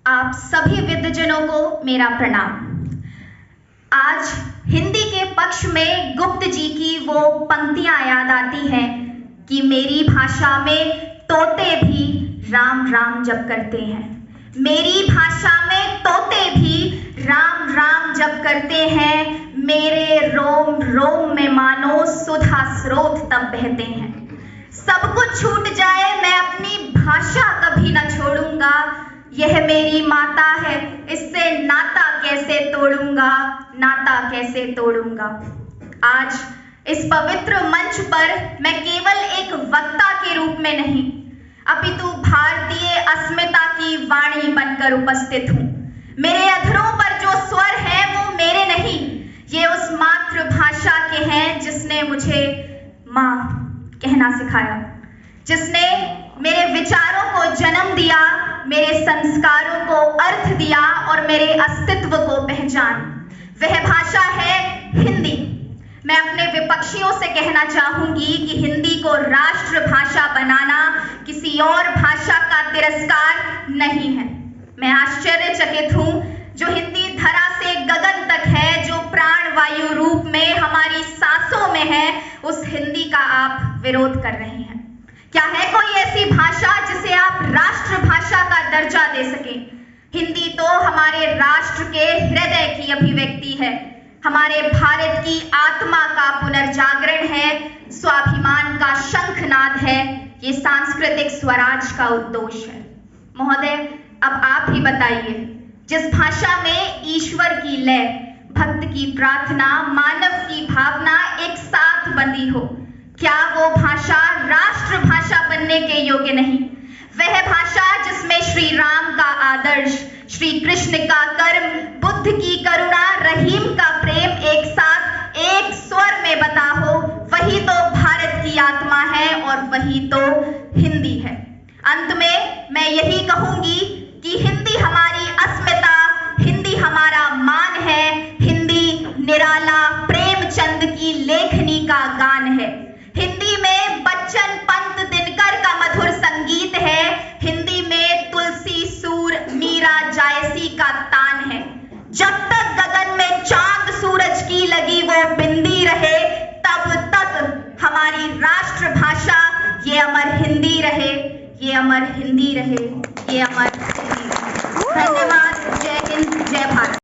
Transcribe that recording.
आप सभी विद्वजनों को मेरा प्रणाम। आज हिंदी के पक्ष में गुप्त जी की वो पंक्तियां याद आती हैं कि मेरी भाषा में तोते भी राम राम जप करते हैं। मेरी भाषा में तोते भी राम राम जप करते हैं। मेरे रोम रोम में मानो सुधा स्रोत तब बहते हैं। सब कुछ छूट जाए मैं अपनी भाषा कभी न छोड़ूंगा। यह मेरी माता है, इससे नाता कैसे तोड़ूंगा, नाता कैसे तोड़ूंगा। आज इस पवित्र मंच पर मैं केवल एक वक्ता के रूप में नहीं, अपितु भारतीय अस्मिता की वाणी बनकर उपस्थित हूँ। मेरे अधरों पर जो स्वर हैं वो मेरे नहीं, ये उस मातृभाषा के हैं जिसने मुझे माँ कहना सिखाया, जिसने मेरे विचारों को जन्म दिया, मेरे संस्कारों को अर्थ दिया और मेरे अस्तित्व को पहचान। वह भाषा है हिंदी। मैं अपने विपक्षियों से कहना चाहूंगी कि हिंदी को राष्ट्रभाषा बनाना किसी और भाषा का तिरस्कार नहीं है। मैं आश्चर्यचकित हूं जो हिंदी धरा से गगन तक है, जो प्राण वायु रूप में हमारी सांसों में है, उस हिंदी का आप विरोध कर रहे हैं। क्या है कोई ऐसी भाषा जिसे आप राष्ट्रभाषा का दर्जा दे सकें? हिंदी तो हमारे राष्ट्र के हृदय की अभिव्यक्ति है, हमारे भारत की आत्मा का पुनर्जागरण है, स्वाभिमान का शंखनाद है, ये सांस्कृतिक स्वराज का उद्घोष है। महोदय, अब आप ही बताइए, जिस भाषा में ईश्वर की लय, भक्त की प्रार्थना, मानव की भावना एक साथ बंधी हो, क्या वो भाषा राष्ट्रभाषा बनने के योग्य नहीं? वह भाषा जिसमें श्री राम का आदर्श, श्री कृष्ण का कर्म, बुद्ध की करुणा, रहीम का प्रेम एक साथ एक स्वर में बता हो, वही तो भारत की आत्मा है और वही तो हिंदी है। अंत में मैं यही कहूंगी कि हिंदी हमारी अस्मिता, हिंदी हमारा मान है, हिंदी निराला प्रेमचंद की लेखनी का गान है। हिंदी में बच्चन पंत दिनकर का मधुर संगीत है, हिंदी में तुलसी सूर मीरा जायसी का तान है। जब तक गगन में चांद सूरज की लगी वो बिंदी रहे, तब तक हमारी राष्ट्रभाषा ये अमर हिंदी रहे, ये अमर हिंदी रहे, ये अमर हिंदी रहे। धन्यवाद।